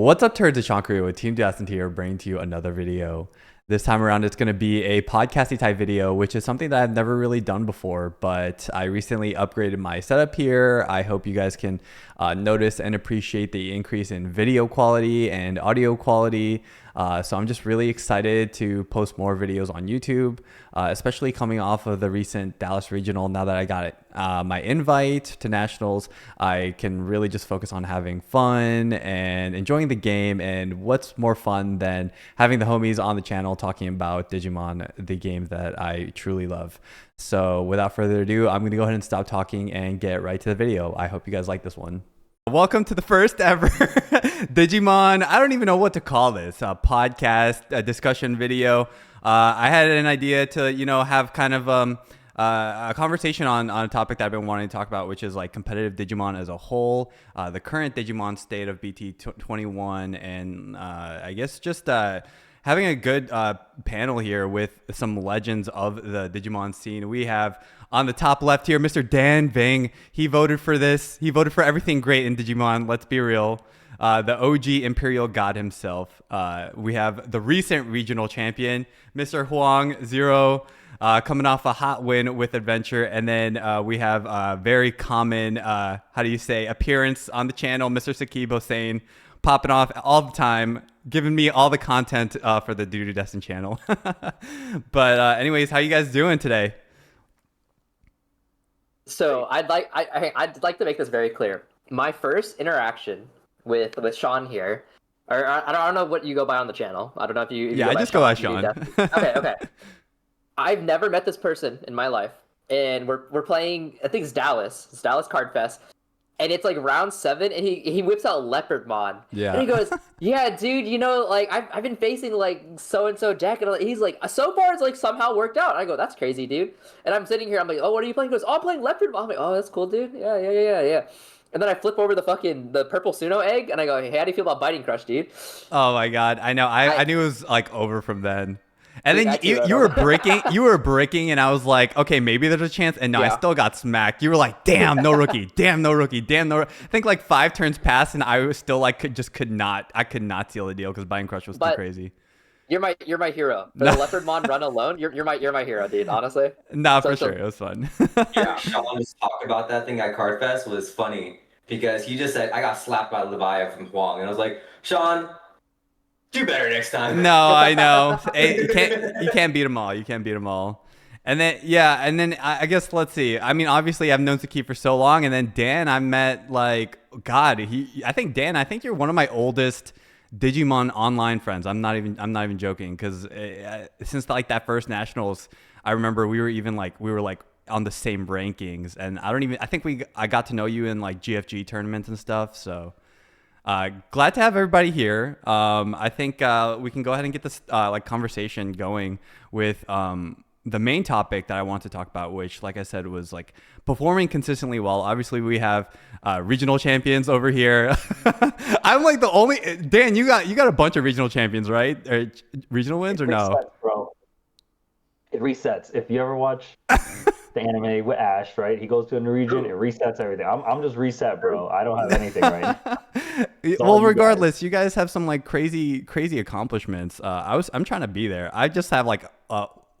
What's up, turds? It's Sean Korea with Team Descent here, bringing to you another video. This time around, it's going to be a podcasty type video, which is something that I've never really done before, but I recently upgraded my setup here. I hope you guys can notice and appreciate the increase in video quality and audio quality. So I'm just really excited to post more videos on YouTube, especially coming off of the recent Dallas Regional. Now that I got my invite to Nationals, I can really just focus on having fun and enjoying the game. And what's more fun than having the homies on the channel talking about Digimon, the game that I truly love. So without further ado, I'm going to go ahead and stop talking and get right to the video. I hope you guys like this one. Welcome to the first ever Digimon, I don't even know what to call this, a podcast, a discussion video. I had an idea to, have kind of a conversation on a topic that I've been wanting to talk about, which is like competitive Digimon as a whole, the current Digimon state of BT-21, and I guess just having a good panel here with some legends of the Digimon scene. We have on the top left here, Mr. Dan VANG. He voted for this. He voted for everything great in Digimon. Let's be real. The OG Imperial God himself. We have the recent regional champion, Mr. HOANG Zero, coming off a hot win with Adventure. And then we have a very common, appearance on the channel, Mr. SAKIB saying, popping off all the time, giving me all the content for the Duty Destin channel. But anyways, how you guys doing today? So I'd like to make this very clear. My first interaction with Sean here, or I don't know what you go by on the channel. I don't know if you I just go by Sean. Okay. I've never met this person in my life, and we're playing. I think it's Dallas Card Fest. And it's like round 7, and he whips out Leopardmon. Yeah. And he goes, yeah, dude, I've been facing like so-and-so deck, and he's like, so far it's like somehow worked out. And I go, that's crazy, dude. And I'm sitting here, I'm like, oh, what are you playing? He goes, oh, I'm playing Leopardmon. I'm like, oh, that's cool, dude. Yeah. And then I flip over the purple Suno egg, and I go, hey, how do you feel about Biting Crush, dude? Oh my god, I know. I knew it was like over from then. And then you were breaking, and I was like, okay, maybe there's a chance. And no, I still got smacked. You were like, damn, no rookie, damn, no rookie, damn, no. I think like 5 turns passed, and I was still like, could not seal the deal because Biting Crush was too crazy. You're my hero. For the Leopardmon run alone, you're my hero, dude. Honestly. No, for sure, it was fun. Yeah, Sean's talk about that thing at Cardfest was funny because he just said I got slapped by Leviah from HOANG, and I was like, Sean, do better next time. No, I know. You can't beat them all. You can't beat them all. And then, I guess, let's see. I mean, obviously, I've known SAKIB for so long. And then Dan, I met, like, God, I think you're one of my oldest Digimon online friends. I'm not even joking. Because since, like, that first Nationals, I remember we were on the same rankings. And I think I got to know you in, like, GFG tournaments and stuff. So glad to have everybody here. I think we can go ahead and get this conversation going with the main topic that I want to talk about, which, like I said, was like performing consistently well. Obviously, we have regional champions over here. I'm like the only Dan. You got a bunch of regional champions, right? Or regional wins, or no? Bro. It resets. If you ever watch the anime with Ash, right? He goes to a new region, it resets everything. I'm just reset, bro. I don't have anything right now. Well, regardless, you guys have some like crazy accomplishments. I'm trying to be there. I just have like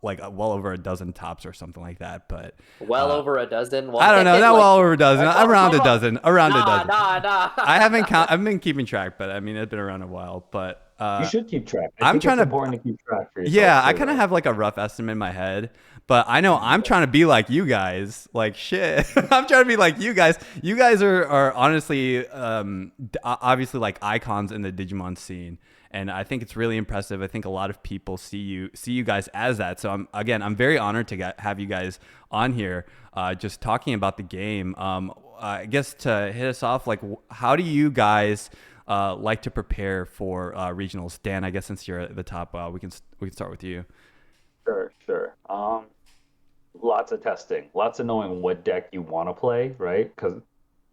well over a dozen tops or something like that, but over a dozen. Well, I don't know, not well over a dozen, around a dozen. Nah. I've been keeping track, but I mean it's been around a while. But you should keep track. I'm trying it's important to keep track for yourself. Yeah, I kind of have like a rough estimate in my head, but I know I'm trying to be like you guys. Like shit, I'm trying to be like you guys. You guys are honestly, obviously like icons in the Digimon scene, and I think it's really impressive. I think a lot of people see you guys as that. So I'm very honored to have you guys on here, just talking about the game. I guess to hit us off, like how do you guys like to prepare for regionals? Dan, I guess since you're at the top, we can start with you. Sure. Lots of testing, lots of knowing what deck you want to play, right? Because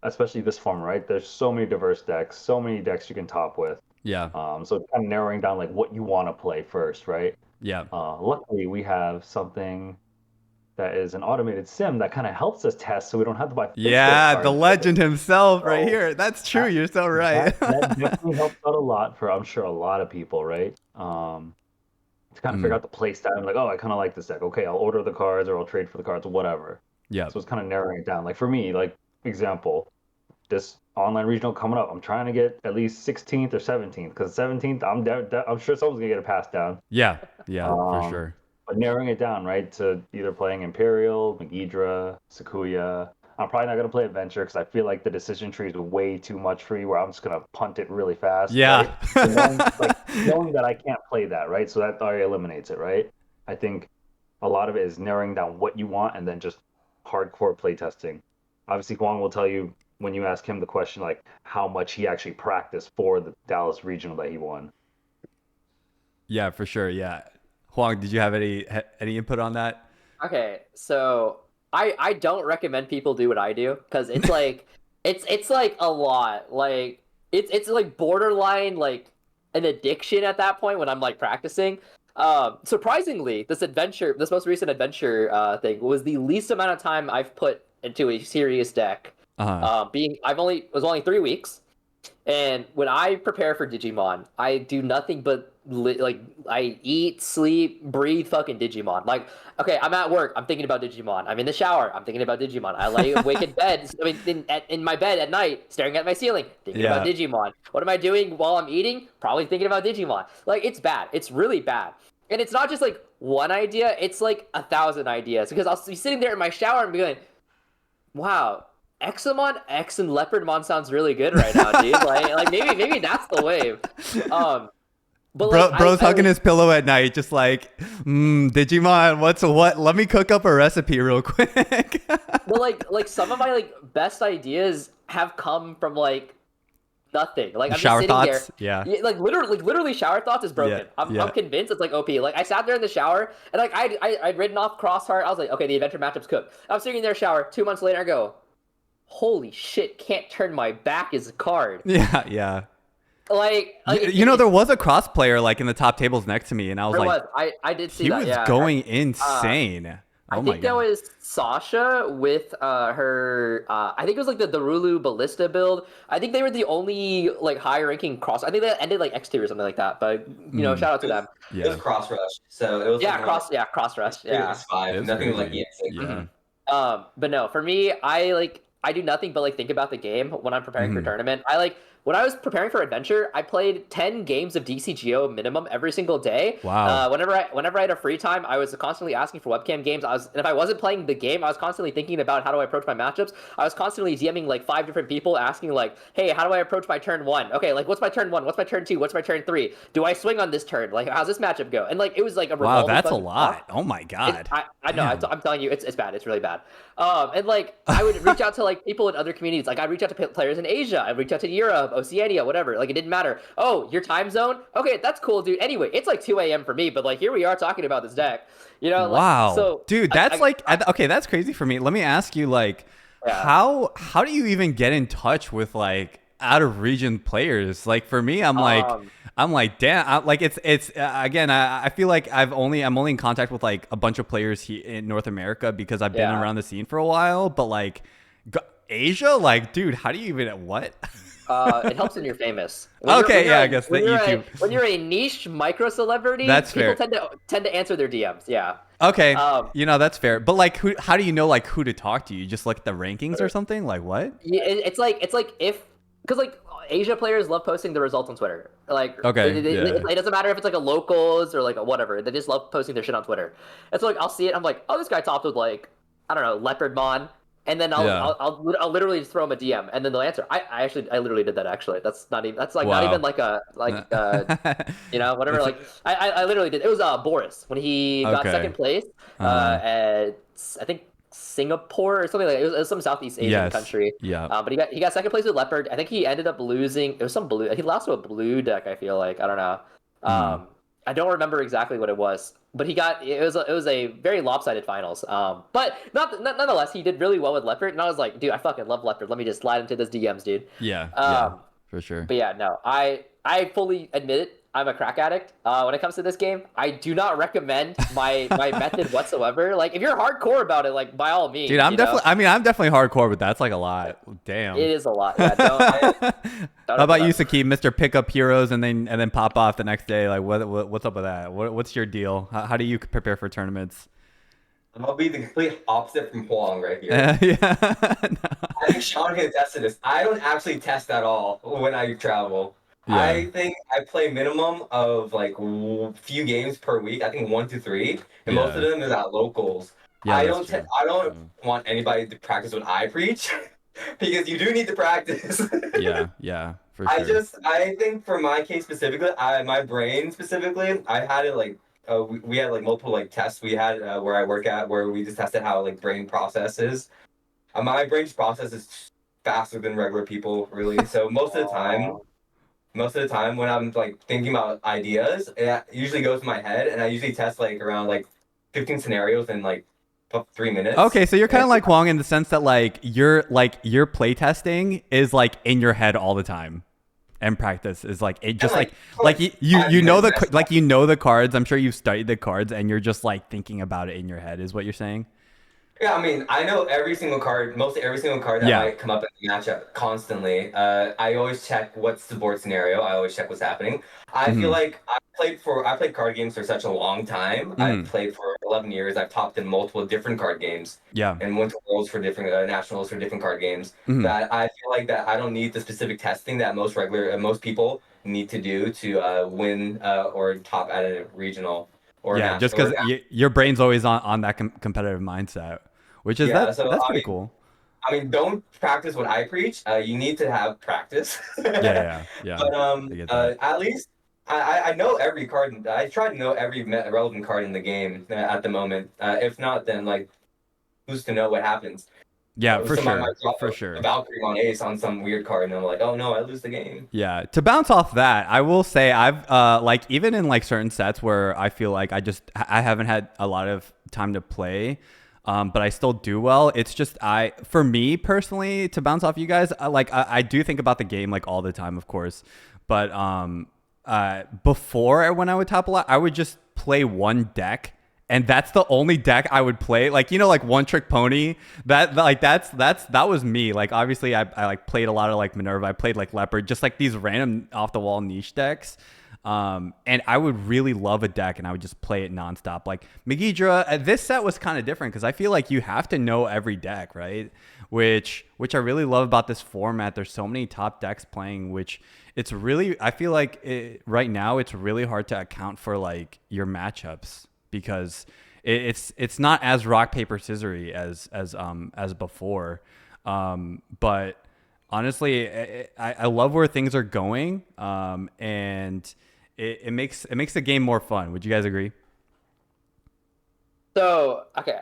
especially this form, right? There's so many diverse decks, so many decks you can top with. Yeah. So kind of narrowing down like what you want to play first, right? Yeah. Luckily, we have something that is an automated sim that kind of helps us test, so we don't have to buy physical Yeah, the cards. legend himself right So here. That's true. that, You're so right. that definitely helps out a lot for, I'm sure, a lot of people, right? To kind of figure Mm, out the play style. I'm like, oh, I kind of like this deck. Okay, I'll order the cards or I'll trade for the cards or whatever. yeah. So it's kind of narrowing it down. Like for me, like example, this online regional coming up, I'm trying to get at least 16th or 17th because 17th, I'm sure someone's gonna get a pass down. Yeah. Yeah, for Um, sure. but narrowing it down, right, to either playing Imperial, Megidra, Sakuya. I'm probably not gonna play Adventure because I feel like the decision tree is way too much for you. Where I'm just gonna punt it really fast, Yeah. right? So knowing that I can't play that, right? So that already eliminates it, right? I think a lot of it is narrowing down what you want and then just hardcore play testing. Obviously, Huang will tell you when you ask him the question, like how much he actually practiced for the Dallas regional that he won. Yeah, for sure. Yeah. Huang, did you have any input on that? Okay, so I don't recommend people do what I do because it's like it's like a lot. Like it's like borderline like an addiction at that point when I'm like practicing. Surprisingly, this most recent adventure thing was the least amount of time I've put into a serious deck. Uh-huh. It was only 3 weeks. And when I prepare for Digimon, I do nothing but like I eat, sleep, breathe fucking Digimon. Like, okay, I'm at work, I'm thinking about Digimon. I'm in the shower, I'm thinking about Digimon. I lay awake in bed, I mean, in my bed at night, staring at my ceiling, thinking about Yeah. Digimon. What am I doing while I'm eating? Probably thinking about Digimon. Like, it's bad. It's really bad. And it's not just like one idea; it's like 1,000 ideas. Because I'll be sitting there in my shower and be going, "Wow, Examon, X, and Leopardmon sounds really good right now, dude. Like maybe that's the wave." But like Bro's hugging his pillow at night, just like, Digimon, what's what? Let me cook up a recipe real quick. but like some of my like best ideas have come from like nothing. Like I'm Shower just sitting thoughts? there. Yeah. Like literally shower thoughts is broken. Yeah, yeah. I'm convinced it's like OP. Like I sat there in the shower and like I'd written off Crossheart. I was like, okay, the adventure matchup's cooked. I'm sitting there shower. 2 months later, I go, holy shit, can't turn my back as a card. Yeah, yeah. There was a cross player like in the top tables next to me, and I was like, I did see he that. was Yeah, going insane. I Oh my think that god. was Sasha with her. I think it was like the Rulu Ballista build. I think they were the only like high ranking cross. I think they ended like X2 or something like that. But shout out to them. It was Yeah. cross rush, so it was Yeah, like cross rush. Yeah. X5, It's nothing like crazy. EX6. Yeah. But no, for me, I do nothing but like think about the game when I'm preparing for Mhm. tournament. When I was preparing for adventure, I played 10 games of DCGO minimum every single day. Wow. Whenever I had a free time, I was constantly asking for webcam games. And if I wasn't playing the game, I was constantly thinking about how do I approach my matchups. I was constantly DMing like 5 different people asking like, hey, how do I approach my turn 1? Okay, like what's my turn 1? What's my turn 2? What's my turn 3? Do I swing on this turn? Like how's this matchup go? And like it was like a Wow, revolving that's a fucking lot. talk. Oh my god. I know. Damn. I'm telling you, it's bad. It's really bad. And like I would reach out to like people in other communities. Like I'd reach out to players in Asia. I'd reach out to Europe, Oceania, whatever. Like it didn't matter. Oh, your time zone? Okay, that's cool, dude. Anyway, it's like 2 a.m. for me, but like here we are talking about this deck. Wow. So Dude, that's okay, that's crazy for me. Let me ask you, like, Yeah. how do you even get in touch with like out of region players? Like for me, I'm like, damn, like it's again, I feel like I'm only in contact with like a bunch of players here in North America because I've been Yeah. around the scene for a while, but like Asia, like, dude, how do you even what? It helps when you're famous. Okay, yeah, I guess that YouTube. When you're a niche micro celebrity, That's people fair. tend to answer their DMs. Yeah. Okay, that's fair. But like, how do you know like who to talk to? You just look at the rankings or something? Like what? Yeah, it's like because like Asia players love posting the results on Twitter. Like Okay, it doesn't matter if it's like a locals or like a whatever. They just love posting their shit on Twitter. It's like I'll see it. I'm like, oh, this guy topped with like I don't know Leopardmon, and then I'll literally just throw him a DM, and then they'll answer. I literally did that actually. That's not even not Wow. even like whatever. Like I literally did. It was Boris when he got Okay. second place at I think Singapore or something like that. It was some Southeast Asian country. Yeah. But he got second place with Leopard. I think he ended up losing. It was some blue. He lost to a blue deck. I feel like I don't know. I don't remember exactly what it was, but it was a very lopsided finals. But nonetheless, he did really well with Leopard, and I was like, dude, I fucking love Leopard. Let me just slide into this DMs, dude. Yeah. For sure. But yeah, no, I fully admit it. I'm a crack addict. When it comes to this game, I do not recommend my method whatsoever. Like, if you're hardcore about it, like by all means, Dude, I'm definitely. I mean, I'm definitely hardcore, but that's like a lot. Damn. It is a lot. Yeah, don't. How about you, SAKIB, Mr. Pick Up Heroes and then pop off the next day? Like, what's up with that? What's your deal? How do you prepare for tournaments? I'll be the complete opposite from HOANG right here. Yeah. I think Sean can attest to this. I don't actually test at all when I travel. Yeah. I think I play minimum of like few games per week. I think 1 to 3, and most of them is at locals. Yeah, I that's don't. true. I don't want anybody to practice what I preach, because you do need to practice. Yeah, for sure. I think for my case specifically, my brain specifically, I had it like. We had like multiple like tests we had where I work at, where we just tested how like brain processes. My brain's process is faster than regular people, really. So most of the time when I'm like thinking about ideas, it usually goes to my head, and I usually test like around like 15 scenarios in like 3 minutes. Okay, so you're kind of like HOANG in the sense that like your playtesting is like in your head all the time. And practice is like it just like you know the cards. I'm sure you've studied the cards and you're just like thinking about it in your head is what you're saying. Yeah, I mean, I know every single card, mostly every single card that might come up in the matchup constantly. I always check what's the board scenario. I always check what's happening. I feel like I played card games for such a long time. I've played for 11 years. I've topped in multiple different card games. Yeah. And went to worlds for different nationals for different card games. That I feel like that I don't need the specific testing that most people need to do to win or top at a regional. Yeah, just because your brain's always on that competitive mindset, which is that's pretty cool. I mean, don't practice what I preach. You need to have practice. Yeah. But at least I know every card. I try to know every relevant card in the game at the moment. If not, then like, who's to know what happens? Yeah, for sure. A Valkyrie on ace on some weird card, and I'm like, oh no, I lose the game. Yeah. To bounce off that, I will say I've like even in like certain sets where I feel like I haven't had a lot of time to play, but I still do well. It's just for me personally, to bounce off you guys, I do think about the game like all the time, of course, but before when I would top a lot, I would just play one deck. And that's the only deck I would play. Like, you know, like One Trick Pony. That was me. Like, obviously, I like played a lot of like Minerva. I played like Leopard, just like these random off the wall niche decks. And I would really love a deck, and I would just play it nonstop. Like Megidra, this set was kind of different because I feel like you have to know every deck, right? Which I really love about this format. There's so many top decks playing, which it's really, I feel like right now it's really hard to account for like your matchups. Because it's not as rock paper scissory as before, but honestly, I love where things are going, and it makes the game more fun. Would you guys agree? So okay,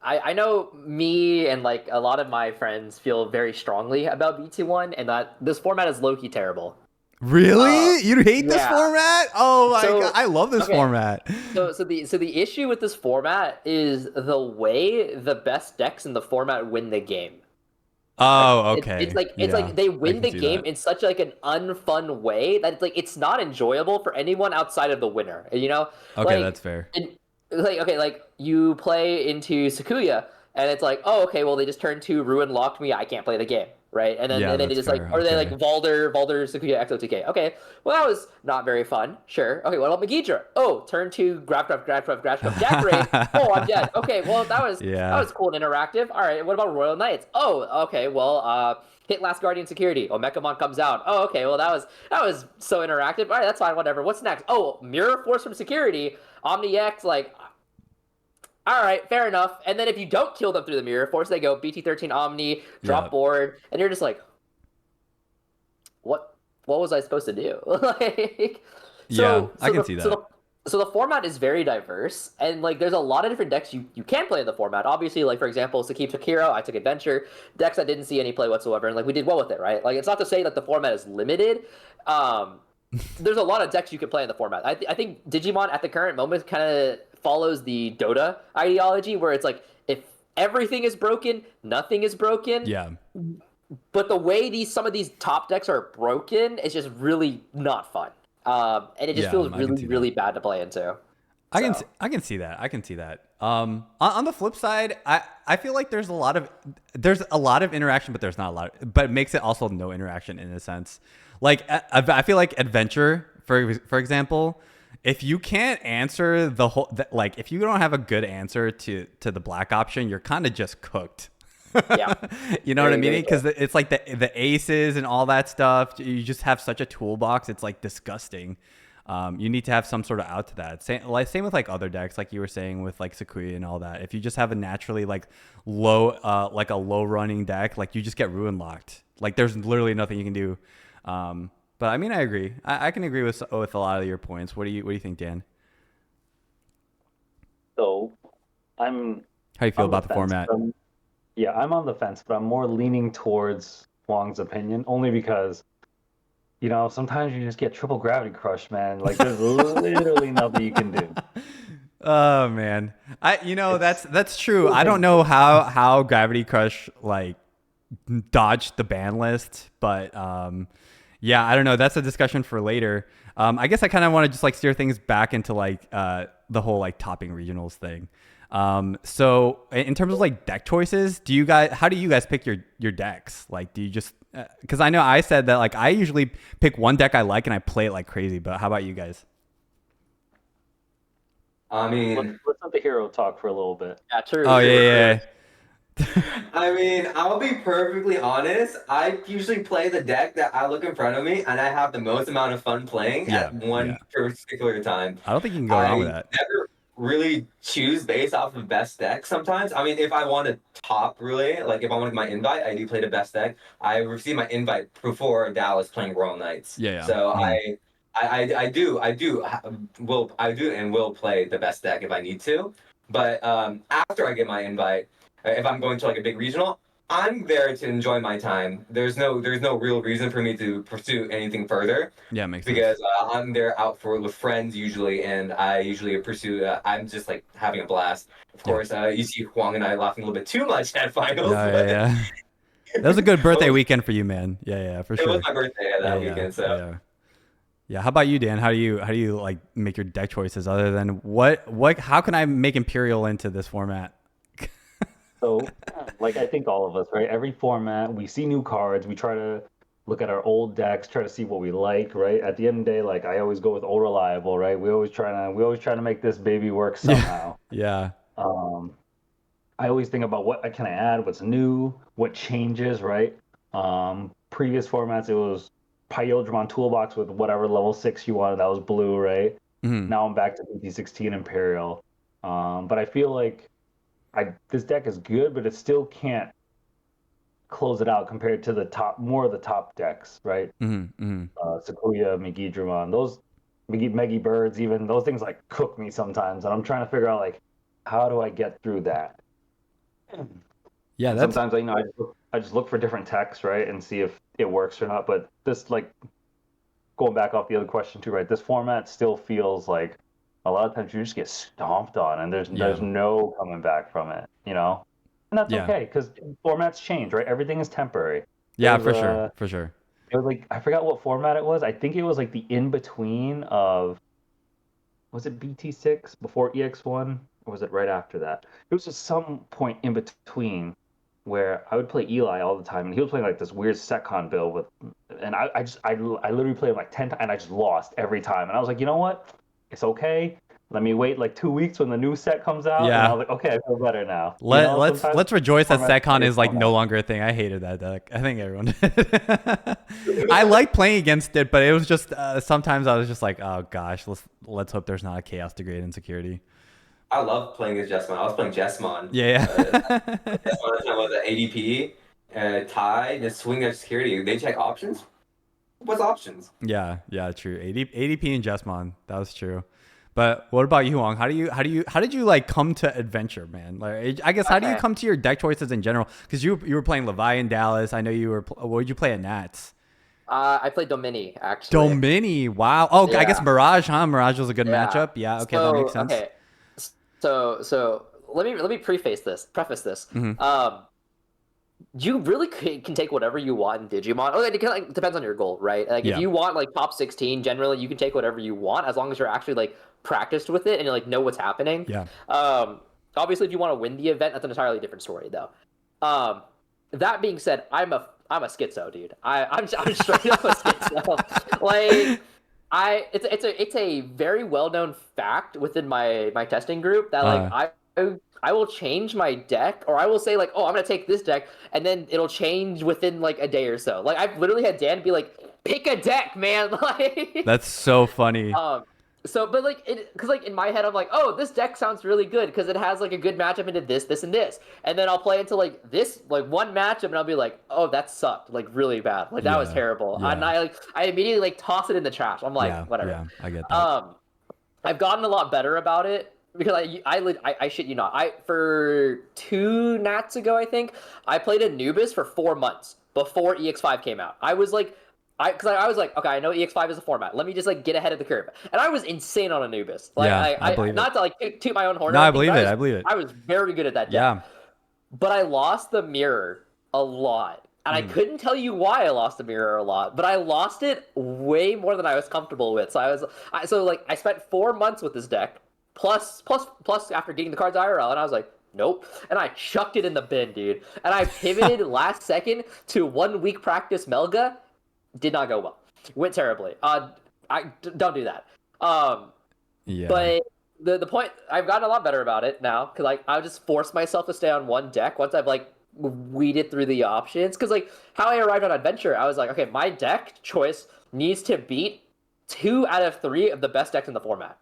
I know me and like a lot of my friends feel very strongly about BT-21, and that this format is low-key terrible. Really? You hate this format? Oh my god, I love this format. So the issue with this format is the way the best decks in the format win the game. Oh, okay. It's like they win the game in such like an unfun way that it's not enjoyable for anyone outside of the winner. You know? Okay, that's fair. Like you play into Sakuya, and it's like, oh, okay, well they just turned 2, Ruin locked me, I can't play the game. Right, and then they just fair. Like, or they like Valder, Sakuya, XO2K. Okay, well that was not very fun. Sure. Okay, what about Megidra? Oh, turn 2, grab, Jack Raid. Oh, I'm dead. Okay, well that was cool and interactive. All right, what about Royal Knights? Oh, okay, well hit Last Guardian Security. Oh, Mechamon comes out. Oh, okay, well that was so interactive. All right, that's fine. Whatever. What's next? Oh, Mirror Force from Security. Omni X, like. All right, fair enough. And then if you don't kill them through the Mirror Force, they go BT-13 Omni, drop board, and you're just like, what was I supposed to do? I can see that. So the format is very diverse, and like there's a lot of different decks you can play in the format. Obviously, like for example, SAKIB took Hero, I took Adventure, decks I didn't see any play whatsoever, and like we did well with it, right? Like it's not to say that the format is limited. There's a lot of decks you can play in the format. I think Digimon at the current moment kind of follows the Dota ideology, where it's like if everything is broken, nothing is broken. Yeah. But the way some of these top decks are broken is just really not fun. And it just Yeah, feels I can really, see that. really bad to play into. So, I can see that. I can see that. On the flip side, I feel like there's a lot of interaction, but there's not a lot. But it makes it also no interaction in a sense. Like I feel like adventure, for example, if you can't answer the whole, like if you don't have a good answer to the black option, you're kind of just cooked. yeah. You know what I Very, mean? very true. Because it's like the aces and all that stuff. You just have such a toolbox. It's like disgusting. You need to have some sort of out to that. Same with like other decks, like you were saying with like Sakuya and all that. If you just have a naturally like like a low running deck, like you just get ruin locked. Like there's literally nothing you can do. But I mean, I agree. I can agree with a lot of your points. What do you think, Dan? So I'm How do you feel on the about the fence. format? Yeah, I'm on the fence, but I'm more leaning towards Huang's opinion only because, sometimes you just get triple gravity crush, man. Like there's literally nothing you can do. Oh man, It's that's true. so I don't know painful. how Gravity Crush like dodged the ban list, but yeah, I don't know. That's a discussion for later. I guess I kind of want to just like steer things back into like the whole like topping regionals thing. So in terms of like deck choices, how do you guys pick your decks? Like, do you just because I know I said that like I usually pick one deck I like and I play it like crazy. But how about you guys? I Let's, mean, let's let the hero talk for a little bit. Yeah, true, Oh true, yeah, true. yeah, I mean, I'll be perfectly honest. I usually play the deck that I look in front of me, and I have the most amount of fun playing yeah, at one yeah. particular time. I don't think you can go wrong with I that. never really choose based off of best deck sometimes. I mean, if I want to top really, like if I want my invite, I do play the best deck. I received my invite before Dallas playing Royal Knights. Yeah, yeah. So Mhm. I do and will play the best deck if I need to. But after I get my invite, if I'm going to like a big regional, I'm there to enjoy my time. There's no real reason for me to pursue anything further Yeah, makes sense. because I'm there out for with friends usually, and I usually pursue. I'm just like having a blast. Of Yeah. course, you see Huang and I laughing a little bit too much at finals, Yeah, yeah, but yeah. That was a good birthday it weekend for you, man. Yeah, yeah, for was sure. my birthday Yeah, that yeah, weekend, so. yeah. Yeah. How about you, Dan? How do you like make your deck choices other than how can I make Imperial into this format? So, like I think all of us, right? Every format, we see new cards, we try to look at our old decks, try to see what we like, right? At the end of the day, like I always go with old reliable, right? We always try to make this baby work Yeah. somehow. Yeah. Um, I always think about what can I add, what's new, what changes, right? Previous formats, it was Pyodramon Toolbox with whatever level 6 you wanted. That was blue, right? Mhm. Now I'm back to BT-16 Imperial. But I feel like this deck is good, but it still can't close it out compared to more of the top decks, right? Mhm. Mhm. Sakuya, Megidramon, those Megi Birds, even those things like cook me sometimes, and I'm trying to figure out like how do I get through that? Yeah, And that's sometimes I just look for different texts, right, and see if it works or not. But this, like, going back off the other question too, right? This format still feels like a lot of times you just get stomped on, and there's yeah. no coming back from it, and that's Yeah. okay because formats change, right? Everything is temporary. There Yeah, was for sure. a For sure. it was like I forgot what format it was. I think it was like the in between of was it BT6 before EX1 or was it right after that? It was just some point in between where I would play Eli all the time, and he was playing like this weird Setcon build and I literally played him like 10 times, and I just lost every time, and I was like, you know what? It's okay. Let me wait like 2 weeks when the new set comes out, and I Yeah. was like, okay, I feel better now. Sometimes Let's rejoice that formats SecCon play is like no format. longer a thing. I hated that deck. I think everyone did. I like playing against it, but it was just sometimes I was just like, oh gosh, let's hope there's not a chaos degrade in security. I love playing as Jessmon. I was playing Jessmon. Yeah, yeah. Jessmon was an ADP, tie, just swing at security. They check options. What's options? Yeah, yeah, true. ADP and Jesmon, that was true. But what about you, Hong? How did you like come to adventure, man? Like, I guess how do you Okay. come to your deck choices in general? Because you were playing Levi in Dallas. I know you were. What did you play at Nats? I played Domini actually. Domini. Wow. Oh, I guess Yeah, Mirage. Huh? Mirage was a good yeah. matchup. Yeah. Okay, that makes So sense. okay, so let me preface this. Hmm. Um, You really can take whatever you want in Digimon. Oh, it like, depends on your goal, right? Like if Yeah. you want like top 16, generally you can take whatever you want as long as you're actually like practiced with it and you like know what's happening. Yeah. Obviously, if you want to win the event, that's an entirely different story, though. That being said, I'm a schizo, dude. I'm straight up a schizo. Like it's a very well known fact within my testing group that like I will change my deck, or I will say like, oh, I'm gonna take this deck, and then it'll change within like a day or so. Like I've literally had Dan be like, pick a deck, man. Like That's so funny. So, but like, because like in my head, I'm like, oh, this deck sounds really good because it has like a good matchup into this, this, and this, and then I'll play into like this, like one matchup, and I'll be like, oh, that sucked, like really bad, like that was terrible, and I immediately like toss it in the trash. I'm like, whatever. Yeah, I get that. I've gotten a lot better about it because I shit you not, for 2 nats ago, I think I played Anubis for 4 months before EX5 came out. I was like. I was like, okay, I know EX5 is a format. Let me just like get ahead of the curve. And I was insane on Anubis. Like, I believe not it. to like toot my own horn. No, I believe it. I believe it. I was very good at that deck. Yeah. But I lost the mirror a lot. And I couldn't tell you why I lost the mirror a lot, but I lost it way more than I was comfortable with. So I spent 4 months with this deck, plus after getting the cards IRL, and I was like, nope. And I chucked it in the bin, dude. And I pivoted last second to 1 week practice Melga. Did not go well. Went terribly. Don't do that. Yeah. But the point, I've gotten a lot better about it now because like I just force myself to stay on one deck once I've like weeded through the options. Because like how I arrived on Adventure, I was like, okay, my deck choice needs to beat 2 out of 3 of the best decks in the format.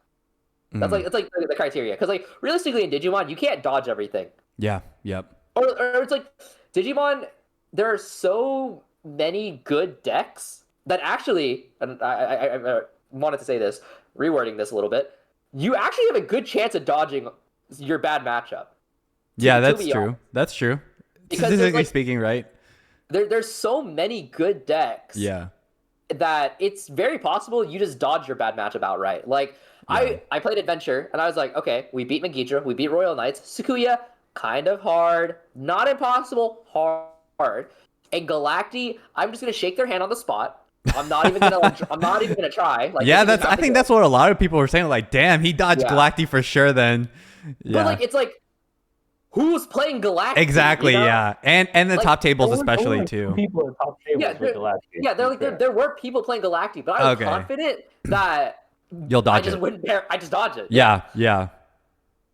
That's like it's like the criteria. Because like realistically in Digimon, you can't dodge everything. Yeah. Yep. Or it's like Digimon, there are so many good decks that actually, and I wanted to say this, rewording this a little bit, you actually have a good chance of dodging your bad matchup. Yeah, that's true. That's true. Because statistically like, speaking, right? There's so many good decks. Yeah. That it's very possible you just dodge your bad matchup outright. Like I played Adventure and I was like, okay, we beat Magidra, we beat Royal Knights, Sakuya, kind of hard, not impossible, hard. And Galacti, I'm just gonna shake their hand on the spot. I'm not even gonna try. Like, yeah, I think that's what a lot of people were saying. Like, damn, he dodged Galacti for sure. Then, yeah. But like, it's like, who's playing Galacti? Exactly. You know? Yeah, and the like, top tables especially too. People at top tables with Galacti. Yeah, they're like there were people playing Galacti, but I was confident that you'll dodge it. I just dodge it. Yeah. Yeah.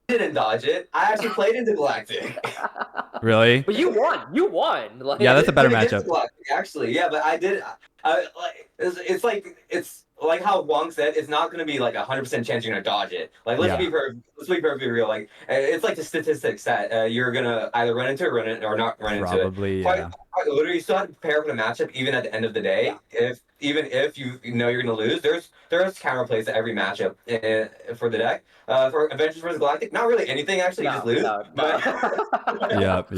Didn't dodge it. I actually played into Galactic. Really? But you won. Like, yeah, that's a better matchup. Galactic, actually, yeah, but I did. Like it's like how Wong said. It's not going to be like 100% chance you're going to dodge it. Like let's be perfectly real. Like it's like the statistics that you're gonna either run into it or not run into it. Probably, yeah. Literally, you still have to prepare for the matchup even at the end of the day. Yeah. Even if you know you're going to lose, there's counterplays to every matchup for the deck. For Adventures vs Galactic, not really anything actually. You just lose. Yep.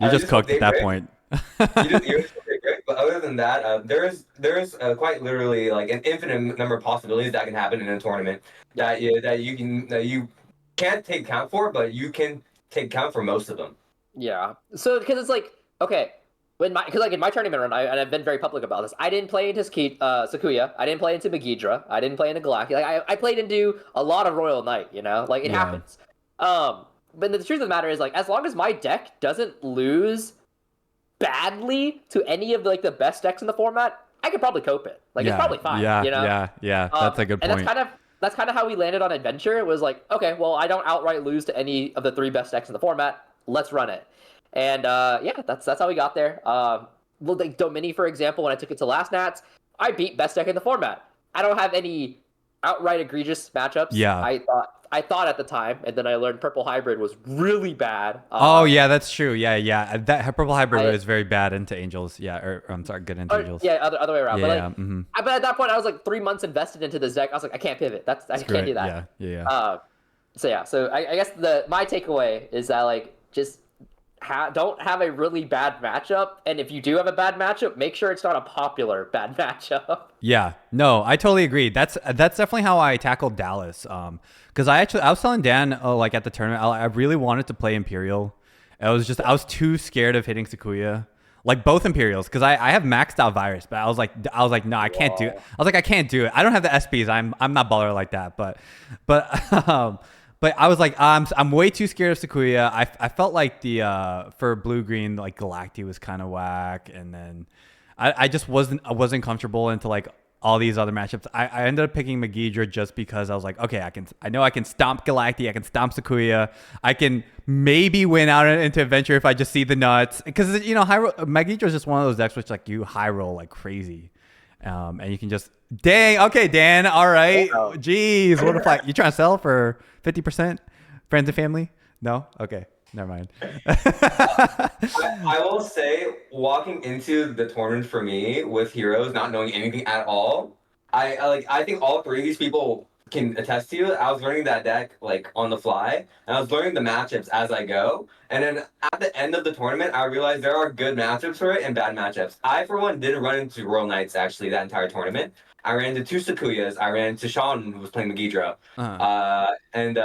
You just cooked at that point. you're great, but other than that, there's quite literally like an infinite number of possibilities that can happen in a tournament that you can't take count for, but you can take count for most of them. Yeah. So because it's like okay. Because like in my tournament run, and I've been very public about this, I didn't play into Sakuya, I didn't play into Magidra, I didn't play into Galacti. Like I played into a lot of Royal Knight, you know, like it happens. But the truth of the matter is, like, as long as my deck doesn't lose badly to any of like the best decks in the format, I could probably cope it. Like it's probably fine. Yeah, you know? yeah. That's a good point. And that's kind of how we landed on Adventure. It was like, okay, well, I don't outright lose to any of the 3 best decks in the format. Let's run it. And that's how we got there. Like Domini, for example, when I took it to last Nats, I beat best deck in the format. I don't have any outright egregious matchups. Yeah. I thought at the time, and then I learned Purple Hybrid was really bad. Oh yeah, that's true. Yeah. That Purple Hybrid was very bad into Angels. Yeah, or I'm sorry, good into Angels. Yeah, other way around. Yeah, but at that point, I was like 3 months invested into this deck. I was like, I can't pivot. I can't do that. Yeah. So I guess my takeaway is that like just don't have a really bad matchup, and if you do have a bad matchup, make sure it's not a popular bad matchup. Yeah, no, I totally agree. That's definitely how I tackled Dallas. Because I was telling Dan like at the tournament, I really wanted to play Imperial, I was too scared of hitting Sakuya. Like both Imperials, because I have maxed out Virus, but I was like no, I can't do it. I was like, I can't do it. I don't have the SPs. I'm not baller like that. But but I was like, I'm way too scared of Sakuya. I felt like the for blue green, like Galacti was kind of whack, and then I just wasn't comfortable into like all these other matchups. I ended up picking Megidra just because I was like, okay, I know I can stomp Galacti, I can stomp Sakuya, I can maybe win out into Adventure if I just see the nuts. Because you know, Megidra is just one of those decks which like you high roll like crazy, and you can just okay, Dan, all right, jeez, what if you trying to sell for 50%? Friends and family? No, okay. Never mind. I will say, walking into the tournament for me with heroes, not knowing anything at all, I think all three of these people can attest to. I was learning that deck like on the fly, and I was learning the matchups as I go. And then at the end of the tournament, I realized there are good matchups for it and bad matchups. I, for one, didn't run into Royal Knights actually that entire tournament. I ran into two Sakuyas. I ran into Sean, who was playing Megidra. And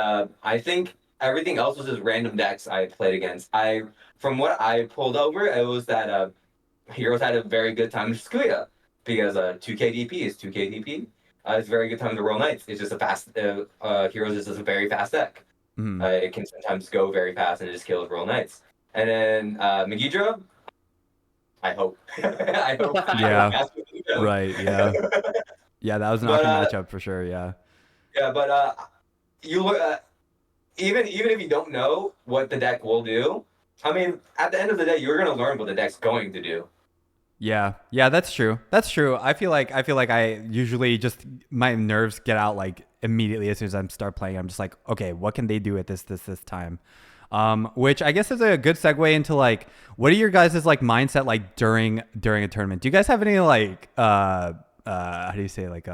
I think everything else was just random decks I played against. From what I pulled over, it was that heroes had a very good time with Sakuya because 2K DP is 2K DP. It's a very good time with the Royal Knights. It's just a fast heroes is just a very fast deck. It can sometimes go very fast and it just kills Royal Knights. And then Megidra, I hope. I hope. Yeah. Right. Yeah. Yeah, that was an awkward matchup for sure. Yeah. Yeah, but you look. Even if you don't know what the deck will do, I mean, at the end of the day, you're gonna learn what the deck's going to do. Yeah, that's true. That's true. I feel like I usually just my nerves get out like immediately as soon as I start playing. I'm just like, okay, what can they do at this time? Which I guess is a good segue into like, what are your guys' like mindset like during a tournament? Do you guys have any like how do you say like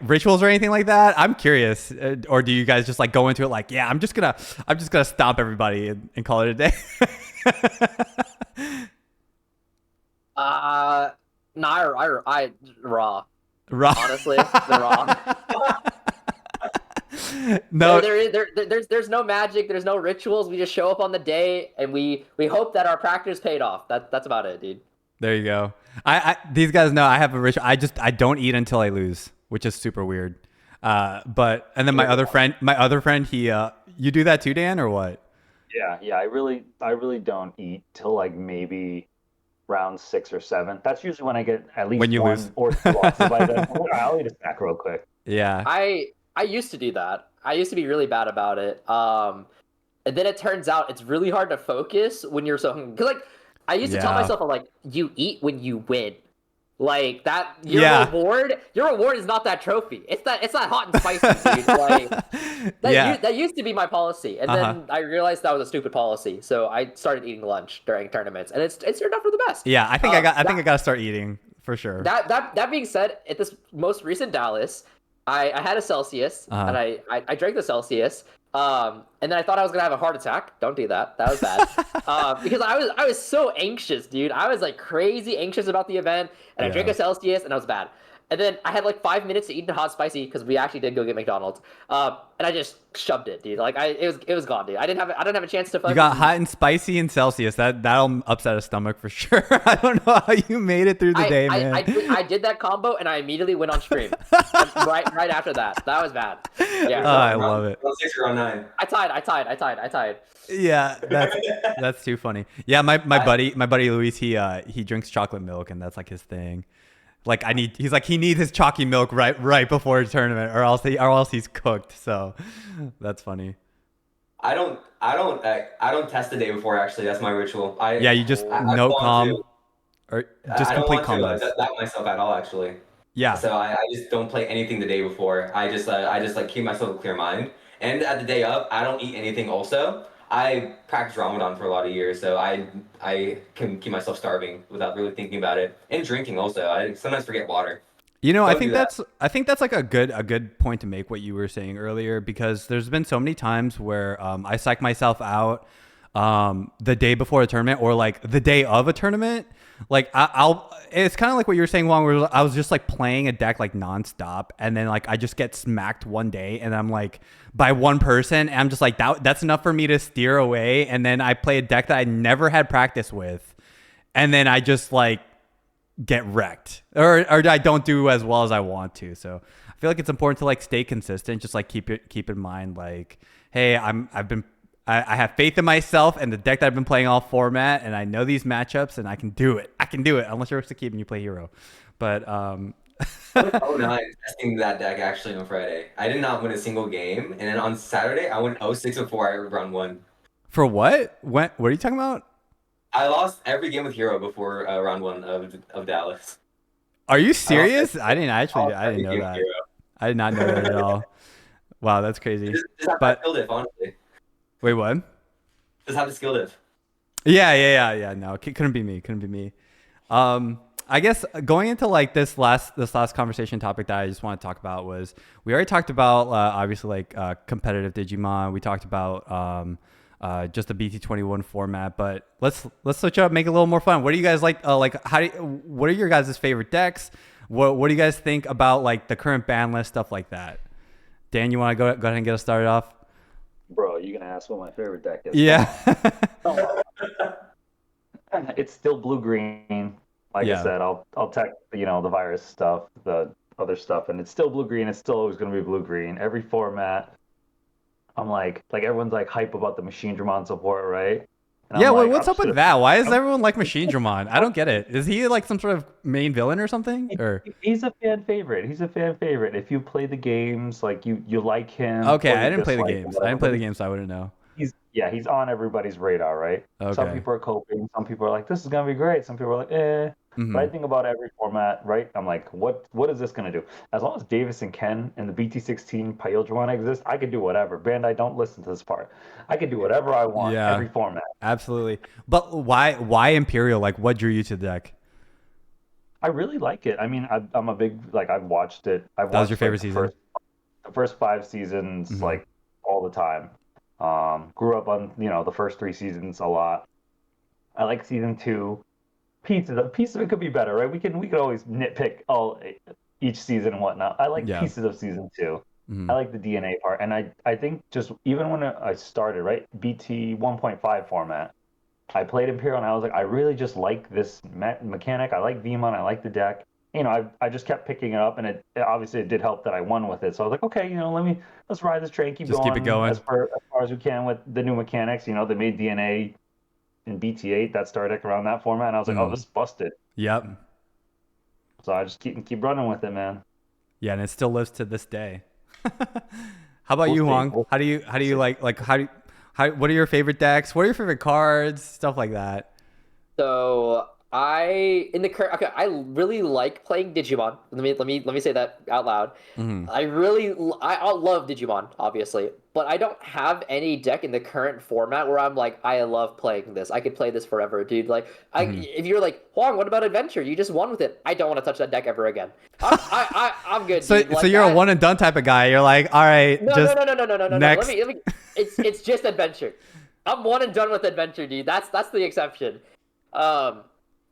rituals or anything like that? I'm curious. Or do you guys just like go into it like, yeah, I'm just gonna stomp everybody and call it a day? No, I raw. Honestly, the raw. No, there's no magic. There's no rituals. We just show up on the day and we hope that our practice paid off. That's about it, dude. There you go. These guys know I have a ritual. I don't eat until I lose, which is super weird. But and then my other friend, he you do that too, Dan, or what? Yeah. I really don't eat till like maybe round 6 or 7. That's usually when I get at least when you one lose. or 2 losses by then. I'll eat a snack real quick. Yeah. I used to do that. I used to be really bad about it. And then it turns out it's really hard to focus when you're so hungry. Because like I used to tell myself, I'm like, you eat when you win. Like that, your reward is not that trophy. It's that hot and spicy, dude. Like that used to be my policy, and then I realized that was a stupid policy. So I started eating lunch during tournaments, and it's turned out for the best. Yeah, I think I gotta start eating for sure. That being said, at this most recent Dallas, I had a Celsius, and I drank the Celsius. And then I thought I was gonna have a heart attack. Don't do that. That was bad. Because I was so anxious, dude. I was like crazy anxious about the event, and I drank a Celsius, and I was bad. And then I had like 5 minutes to eat the hot spicy because we actually did go get McDonald's. And I just shoved it, dude. Like it was gone, dude. I didn't have a chance to. You got hot and spicy and Celsius. That'll upset a stomach for sure. I don't know how you made it through the day, man. I did that combo and I immediately went on stream. right after that. That was bad. Yeah. I love it. Round 6 or round 9? I tied. Yeah, that's too funny. Yeah, my buddy Luis, he drinks chocolate milk and that's like his thing. Like he needs his chalky milk right before a tournament, or else he's cooked. So that's funny. I don't test the day before. Actually, that's my ritual. You just no calm or just complete calmness. I don't want to myself at all. Actually. Yeah. So I just don't play anything the day before. I just like keep myself a clear mind. And at the day of, I don't eat anything. Also, I practiced Ramadan for a lot of years, so I can keep myself starving without really thinking about it. And drinking also. I sometimes forget water. You know, I think that's like a good point to make, what you were saying earlier, because there's been so many times where I psych myself out the day before a tournament or like the day of a tournament. Like I'll it's kind of like what you were saying, Wong, where I was just like playing a deck like nonstop, and then like I just get smacked one day, and I'm like by one person, and I'm just like that's enough for me to steer away, and then I play a deck that I never had practice with, and then I just like get wrecked, or I don't do as well as I want to. So I feel like it's important to like stay consistent, just like keep in mind like, hey, I have faith in myself and the deck that I've been playing all format, and I know these matchups, and I can do it. I can do it, unless you're SAKIB and you play hero. But Oh no, I was testing that deck actually on Friday. I did not win a single game, and then on Saturday I went 0-6 before I round one. For what? What are you talking about? I lost every game with hero before round one of Dallas. Are you serious? I didn't know Hero. that. I did not know that at all. Wow, that's crazy. Just have But to skill diff, honestly. wait, what? Just have to skill diff. Yeah. No, couldn't be me. I guess going into like this last conversation topic that I just want to talk about was, we already talked about obviously like competitive Digimon. We talked about just the BT-21 format, but let's switch up, make it a little more fun. What do you guys like? What are your guys' favorite decks? What do you guys think about like the current ban list, stuff like that? Dan, you want to go ahead and get us started off? Bro, you gonna ask what my favorite deck is? Yeah. It's still blue green. Like I said, I'll tech the virus stuff, the other stuff, and it's still blue green. It's still always gonna be blue green. Every format, I'm like everyone's like hype about the Machine Dramon support, right? And Yeah, I'm like, what's up with that? Why does everyone like Machine Dramon? I don't get it. Is he like some sort of main villain or something? Or he's a fan favorite. If you play the games, like you like him. okay, or I you didn't play the dislike him, games. I whatever, didn't play but the games, so I wouldn't know. he's on everybody's radar, right? Okay. Some people are coping. Some people are like, this is gonna be great. Some people are like, eh. Mhm. But I think about every format, right? I'm like, what is this gonna do? As long as Davis and Ken and the BT-16 Pyodramon exist, I could do whatever. Bandai, don't listen to this part. I could do whatever I want. Yeah. Every format. Absolutely. But why Imperial? Like, what drew you to the deck? I really like it. I mean, I'm a big I've watched it. That was your favorite season? The first 5 seasons, Mhm. like all the time. Grew up on the first 3 seasons a lot. I like season 2. Pieces of it could be better, right? We could always nitpick each season and whatnot. I like pieces of season 2. Mhm. I like the DNA part, and I think just even when I started, right, BT 1.5 format, I played Imperial, and I was like, I really just like this mechanic. I like Vmon. I like the deck. I just kept picking it up, and it obviously it did help that I won with it. So I was like, okay, let's ride this train, keep Keep it going as far as we can with the new mechanics. They made DNA in BT8, that star deck around that format, and I was like, oh, this is busted. Yep. So I just keep running with it, man. Yeah, and it still lives to this day. How about you, Hong? How do you like what are your favorite decks? What are your favorite cards? Stuff like that. So I really like playing Digimon. Let me say that out loud. Mhm. I love Digimon, obviously, but I don't have any deck in the current format where I'm like, I love playing this. I could play this forever, dude. Like, if you're like, Huang, what about Adventure? You just won with it. I don't want to touch that deck ever again. I'm good. So dude. Like, so you're a one and done type of guy. You're like, all right, no. next. Let me. It's just Adventure. I'm one and done with Adventure, dude. That's the exception.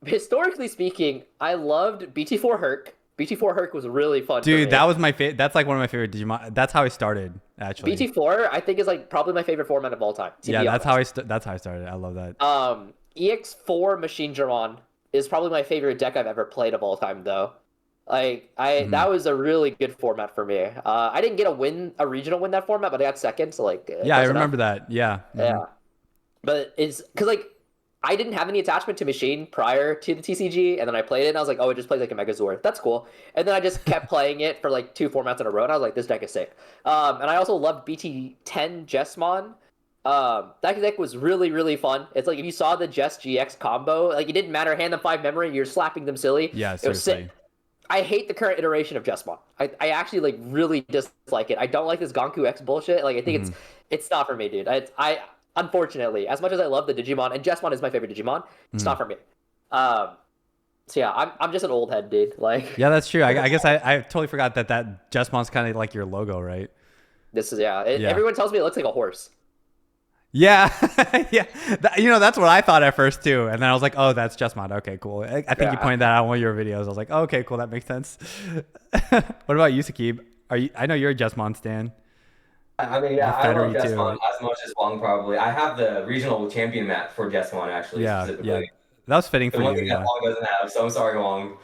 Historically speaking, I loved BT4 Herc. BT4 Herc was really fun. Dude, that was my favorite. That's like one of my favorite Digimon. That's how I started, actually. BT4, I think, is like probably my favorite format of all time. Yeah, that's how I started. I love that. EX4 Machine Dramon is probably my favorite deck I've ever played of all time, though. That was a really good format for me. I didn't get a regional win that format, but I got second. So yeah, I remember that. Yeah. Mm-hmm. Yeah, but it's because I didn't have any attachment to Machine prior to the TCG, and then I played it, and I was like, oh, it just plays like a Megazord. That's cool. And then I just kept playing it for like 2 formats in a row, and I was like, this deck is sick. And I also loved BT-10 Jessmon. That deck was really, really fun. It's like if you saw the Jess GX combo, like it didn't matter, hand them 5 memory, you're slapping them silly. Yeah, seriously. It was sick. I hate the current iteration of Jessmon. I actually like really dislike it. I don't like this Gonku X bullshit. Like I think it's not for me, dude. I unfortunately, as much as I love the Digimon, and Jessmon is my favorite Digimon, it's not for me. So yeah, I'm just an old head, dude. Like yeah, that's true. I guess I totally forgot that Jessmon's kind of like your logo, right? This is everyone tells me it looks like a horse. Yeah, yeah. You know, that's what I thought at first too, and then I was like, "Oh, that's Jessmon." Okay, cool. I think you pointed that out in one of your videos. I was like, oh, "Okay, cool. That makes sense." What about you, SAKIB? Are you? I know you're a Jessmon stan. I mean, You're yeah, a I fan of love you too, Jesmon right? as much as Wong probably. I have the regional champion mat for Jesmon actually, Yeah, yeah. specifically. That was fitting The for one you. thing that Yeah. Wong doesn't have, so I'm sorry, Wong.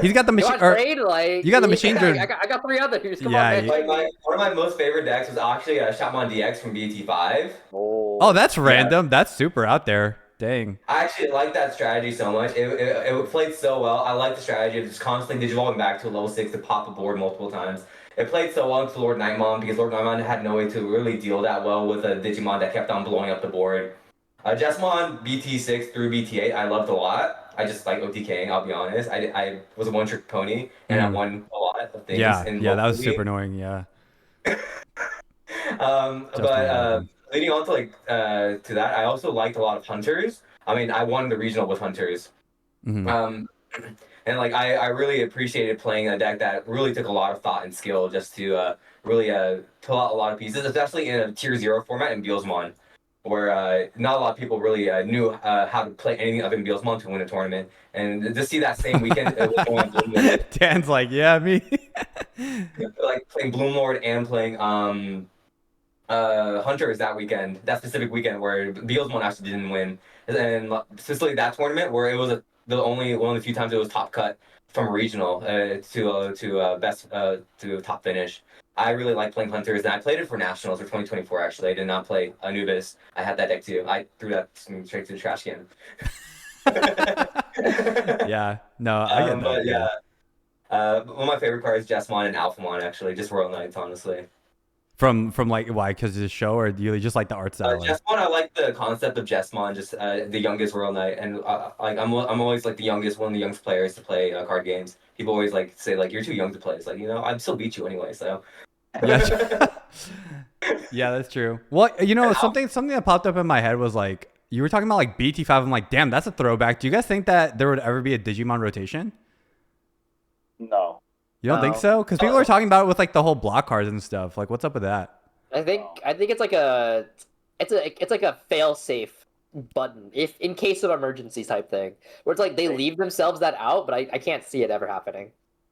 He's got the You machine. want Or trade? Like, you got the machine yeah, driven. I got 3 others. Come on, Yeah. man. Like one of my most favorite decks was actually Shaman DX from BT-5. Oh, that's Yeah, random. That's super out there. Dang. I actually like that strategy so much. It played so well. I like the strategy of just constantly digivolving back to level 6 to pop a board multiple times. It played so well to Lord Nightmon because Lord Nightmon had no way to really deal that well with a Digimon that kept on blowing up the board. Jesmon BT6 through BT8 I loved a lot. I just like OTKing, I'll be honest. I was a one-trick pony, and I won a lot of things Yeah. in Yeah. That was locally. super annoying. Yeah. But Jessmon. leading on to to that, I also liked a lot of hunters. I mean, I won the regional with hunters. Mm-hmm. Um, and like I really appreciated playing a deck that really took a lot of thought and skill just to really pull out a lot of pieces, especially in a tier 0 format in Beelsmon, where not a lot of people really knew how to play anything other than Beelsmon to win a tournament. And to see that same weekend it was going on Bloomlord, Dan's like, yeah, me. like playing Bloomlord and playing Hunters that weekend, that specific weekend where Beelsmon actually didn't win, and then specifically that tournament where it was the only one of the few times it was top cut from a regional to best to top finish. I really like playing Hunters, and I played it for Nationals for 2024. Actually, I did not play Anubis. I had that deck too. I threw that straight to the trash can. Yeah. No, I get that. But yeah, one of my favorite cards, Jesmon and Alphamon, actually, just Royal Knights, honestly. From like why? Because of the show, or do you just like the art style? Jesmon, I like the concept of Jesmon, just the youngest Royal Knight, and like I'm always like the youngest, one of the youngest players to play card games. People always like say like you're too young to play. It's like, you know, I'd still beat you anyway. So Yeah. Yeah, that's true. Well, you know, something that popped up in my head was like you were talking about like BT5. I'm like, damn, that's a throwback. Do you guys think that there would ever be a Digimon rotation? No. You don't think so? Because people are talking about it with like the whole block cards and stuff. Like, what's up with that? I think it's like a fail safe button if in case of emergency type thing where it's like they leave themselves that out, but I can't see it ever happening.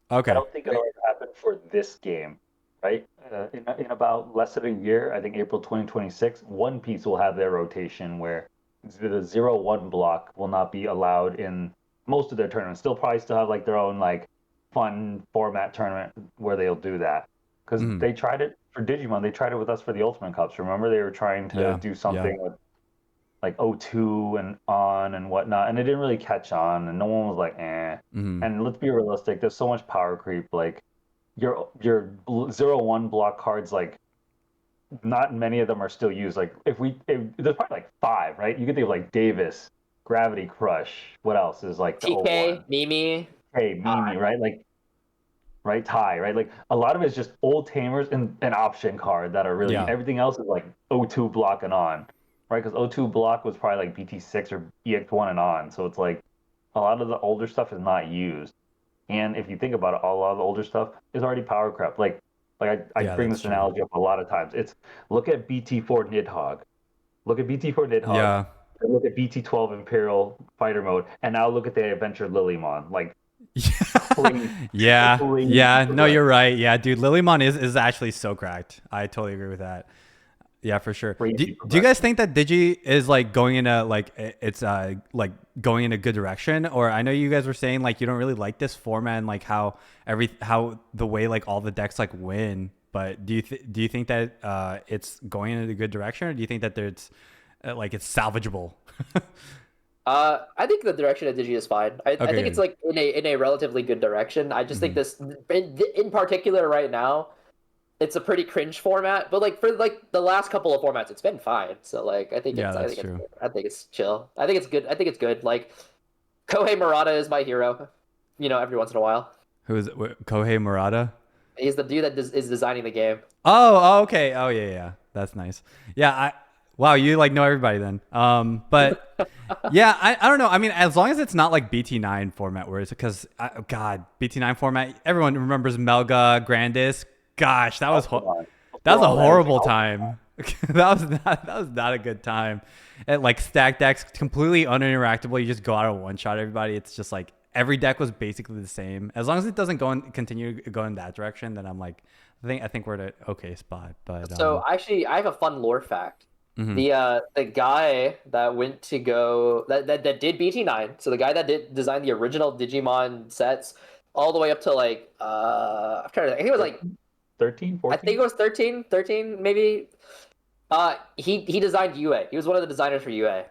Okay. I don't think it'll ever happen for this game, right? In about less than a year, I think April 2026, One Piece will have their rotation where the 0-1 block will not be allowed in most of their tournaments. They'll probably still have like their own like fun format tournament where they'll do that. Because they tried it for Digimon. They tried it with us for the Ultimate Cups. Remember, they were trying to do something with like O2 and on and whatnot, and it didn't really catch on, and no one was like, eh. And let's be realistic. There's so much power creep. Like your 0-1 block cards, like not many of them are still used. Like if there's probably like 5, right? You could think of like Davis, Gravity Crush. What else is like the TK, 01? Mimi. Hey, Mimi, right? Like, right, Ty, right? Like a lot of it's just old tamers and an option card that are really everything else is like O2 block and on, right? Because O2 block was probably like BT6 or EX1 and on. So it's like a lot of the older stuff is not used. And if you think about it, a lot of the older stuff is already power crept. Like I bring this analogy up a lot of times. It's look at BT4 Nidhogg. Look at BT4 Nidhogg. Yeah. Look at BT12 Imperial Fighter Mode, and now look at the Adventure Lilymon. Like, yeah. No, you're right. Yeah, dude, Lilymon is actually so cracked. I totally agree with that. Yeah, for sure. Do you guys think that Digi is like going in a like it's like going in a good direction? Or I know you guys were saying like you don't really like this format and like how the way like all the decks like win. But do you think that it's going in a good direction, or do you think that there's like it's salvageable? I think the direction of Digi is fine. I think it's like in a relatively good direction. I just think this in particular right now, it's a pretty cringe format. But like for like the last couple of formats, it's been fine. So like I think it's chill. I think it's good. I think it's good. Like Kohei Murata is my hero. You know, every once in a while. Who is it? Kohei Murata? He's the dude that is designing the game. Oh, okay. Oh, yeah. That's nice. Yeah, wow, you like know everybody then. But yeah, I don't know. I mean, as long as it's not like BT9 format, where it's because God, BT9 format. Everyone remembers Melga Grandis. Gosh, that was a horrible time. that was not a good time. And like stack decks completely uninteractable. You just go out and one shot everybody. It's just like every deck was basically the same. As long as it doesn't continue to go in that direction, then I'm like, I think we're at an okay spot. But So actually, I have a fun lore fact. mhm. The guy that went to go that did BT-9, so the guy that did design the original Digimon sets all the way up to like I'm trying to think, I think it was like 13, 14? I think it was 13 maybe. He designed UA. He was one of the designers for UA.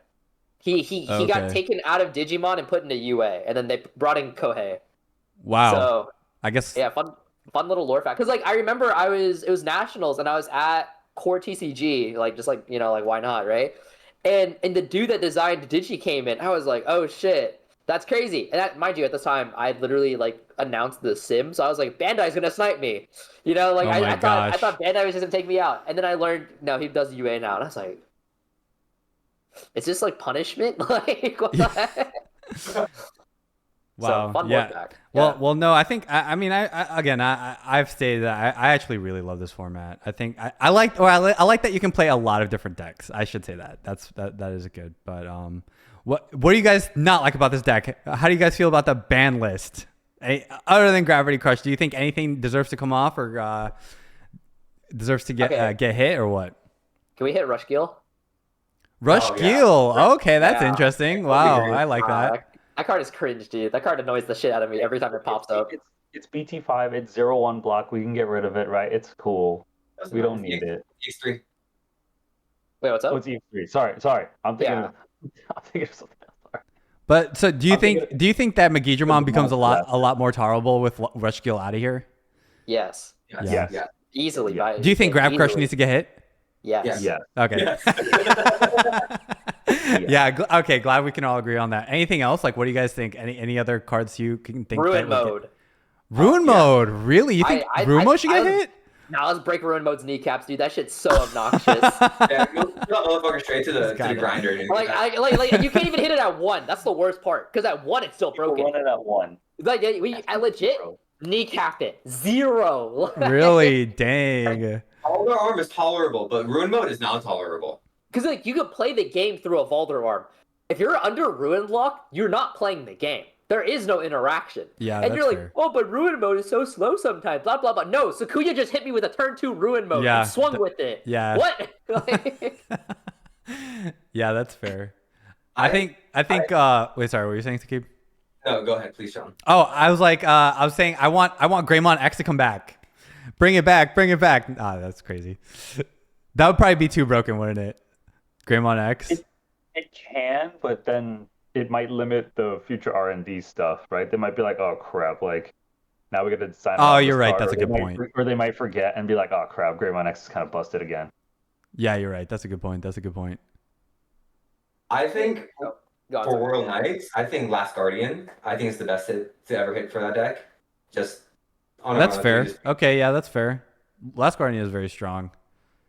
He got Okay. taken out of Digimon and put into UA, and then they brought in Kohei. Wow. So I guess. yeah, fun little lore fact. Because like I remember it was nationals and I was at Core TCG, like just like like why not, right? And the dude that designed Digi came in. I was like, oh shit, that's crazy. And that, mind you, at the time I literally like announced the sim, so I was like, Bandai's gonna snipe me, like Oh my I gosh. thought Bandai was just gonna take me out, and then I learned no, he does UA now, and I was like, it's just like punishment, like what the heck? Wow. So, fun yeah. lore fact. Well, no. I think. I mean, I've stated that I actually really love this format. I think I like that you can play a lot of different decks. I should say that. That is good. But what do you guys not like about this deck? How do you guys feel about the ban list? Other than Gravity Crush, do you think anything deserves to come off or deserves to get hit or what? Can we hit Rush Gill? Rush Oh, yeah. Gill. Okay, that's Yeah. interesting. Wow, I like that. That card is cringe, dude. That card annoys the shit out of me every time it pops up. It's BT5. It's 0/1 block. We can get rid of it, right? It's cool. We don't need it. X3. Wait, what's up? Oh, it's E3. Sorry. I'm thinking of something else. Sorry. But so do you think that Magidramon becomes a left. lot more tolerable with Rush Gill out of here? Yes. Yes. Yes. Easily. Yeah. Right? Do you think Grab Crush Easily. needs to get hit? Yes. Yeah. Okay. Yes. Okay. Glad we can all agree on that. Anything else? Like, what do you guys think? Any other cards you can think? Ruin that would mode. Ruin mode. Really? You think Ruin mode should get hit? Now let's break Ruin mode's kneecaps, dude. That shit's so obnoxious. Yeah, you that motherfucker straight to the grinder, dude. like you can't even hit it at 1. That's the worst part. Because at 1 it's still broken. Run it at 1. Like I legit kneecap it 0. Really? Dang. Alder Arm is tolerable, but Ruin Mode is not tolerable. Because like you could play the game through a Valder Arm. If you're under Ruin Lock, you're not playing the game. There is no interaction. Yeah, and that's you're like, fair. oh, but Ruin Mode is so slow sometimes. Blah blah blah. No, Sakuya just hit me with a turn 2 Ruin Mode Yeah, and swung with it. yeah. What? Yeah, that's fair. I think. Wait, sorry. What were you saying, Sakib? No, go ahead, please, Sean. Oh, I was saying I want Greymon X to come back. Bring it back. Ah, that's crazy. That would probably be too broken, wouldn't it? Greymon X. It can, but then it might limit the future R&D stuff, right? They might be like, oh crap, like now we got to design. Oh, you're right. That's a good point. Or they might forget and be like, oh crap, Greymon X is kind of busted again. Yeah, you're right. That's a good point. I think Go on, for sorry. Royal Knights, I think Last Guardian. I think it's the best hit to ever hit for that deck. Just on That's a fair. just Okay, yeah, that's fair. Last Guardian is very strong.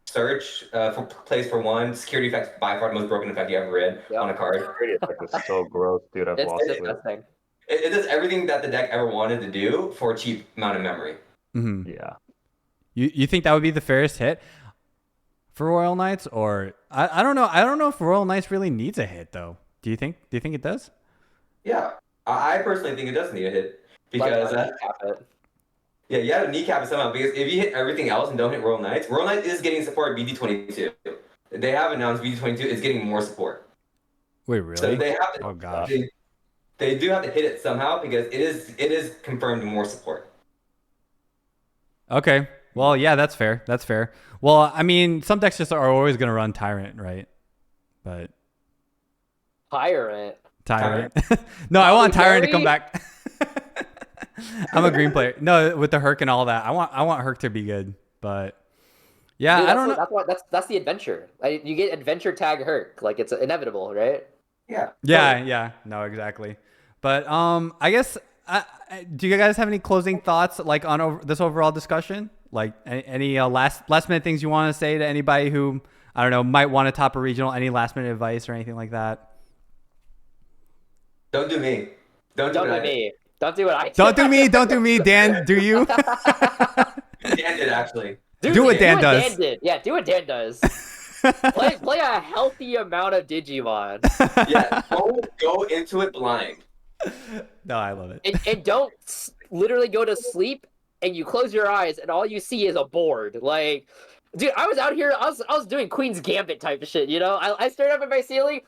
search for plays for 1. Security effects by far the most broken effect you ever read Yep. on a card. Security effect is so gross, dude. I've It's lost it. disgusting. It does everything that the deck ever wanted to do for a cheap amount of memory. Hmm. Yeah. You think that would be the fairest hit for Royal Knights, or I don't know. I don't know if Royal Knights really needs a hit though. Do you think it does? Yeah, I personally think it does need a hit because Kneecap it. yeah, you have to kneecap it somehow because if you hit everything else and don't hit Royal Knights is getting support BT-22. They have announced BT-22 is getting more support. Wait, really? So they have to. Oh gosh. They do have to hit it somehow because it is confirmed more support. Okay. Well, yeah, that's fair. Well, I mean, some decks just are always gonna run Tyrant, right? But Tyrant. No, I want Tyrant to Gary? come back. I'm a green player. No, with the Herc and all that. I want Herc to be good, but yeah, Dude, I don't know. That's the adventure. You get adventure tag Herc. Like it's inevitable, right? Yeah. Yeah. No, exactly. But I guess do you guys have any closing thoughts like on this overall discussion? Like any last minute things you want to say to anybody who I don't know might want to top a regional? Any last minute advice or anything like that? Don't do me. Don't do me. Don't do what I did. Don't do me. Don't do me, Dan. Do you? Dan did actually. Dude, Do what Dan does. Dan did. Yeah, do what Dan does. play a healthy amount of Digimon. Yeah, don't go into it blind. No, I love it. And don't literally go to sleep and you close your eyes and all you see is a board. Like, dude, I was out here, I was doing Queen's Gambit type of shit, you know? I stared up at my ceiling,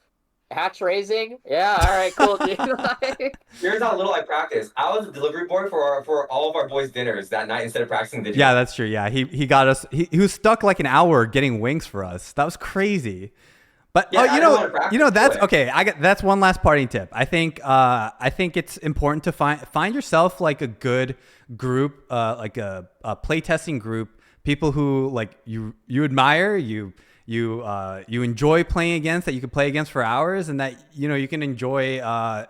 hatch raising. Yeah, all right, cool, dude. Like, Here's how little I practice. I was a delivery boy for all of our boys' dinners that night instead of practicing Digimon. Yeah, that's true. Yeah, he got us. He was stuck like an hour getting wings for us. That was crazy. But Yeah, I don't wanna practice that's anyway. okay. That's one last parting tip. I think it's important to find yourself like a good group, like a playtesting group, people who like you admire, you enjoy playing against, that you can play against for hours, and that you can enjoy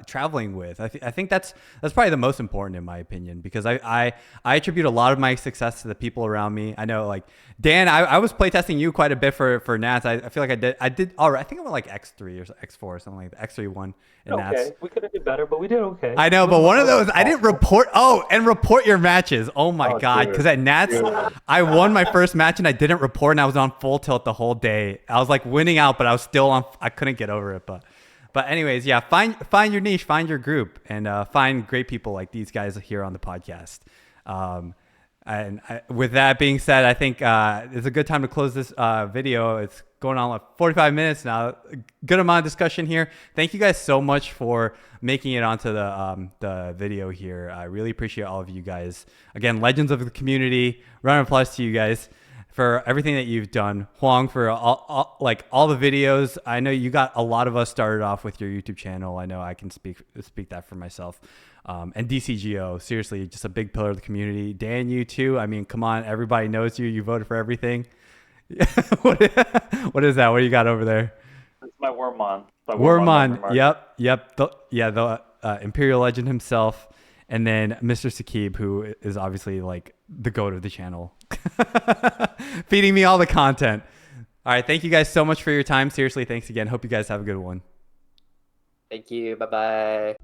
traveling with. I think that's probably the most important in my opinion, because I attribute a lot of my success to the people around me. I know, like Dan, I was playtesting you quite a bit for Nats. I feel like I did all right. I think I went like X3 or X4 or something like that. X3 won in Nats. Okay, we could have did better, but we did okay. I know, but one of those I didn't report. Oh, and report your matches. Oh my God, dude. because at Nats I won my first match and I didn't report, and I was on full tilt the whole day. I was like winning out, but I was still on. I couldn't get over it. But anyways, yeah, find your niche, find your group, and find great people like these guys here on the podcast. With that being said, I think it's a good time to close this video. It's going on like 45 minutes now. Good amount of discussion here. Thank you guys so much for making it onto the video here. I really appreciate all of you guys. Again, legends of the community. Round of applause to you guys for everything that you've done. Hoang, for all the videos. I know you got a lot of us started off with your YouTube channel. I know I can speak that for myself. And DCGO, seriously, just a big pillar of the community. Dan, you too. I mean, come on, everybody knows you. You voted for everything. What is that? What do you got over there? It's my Wormmon. Wormmon. Yep. The Imperial Legend himself. And then Mr. SAKIB, who is obviously like the GOAT of the channel. Feeding me all the content. All right. Thank you guys so much for your time. Seriously, thanks again. Hope you guys have a good one. thank you. Bye-bye.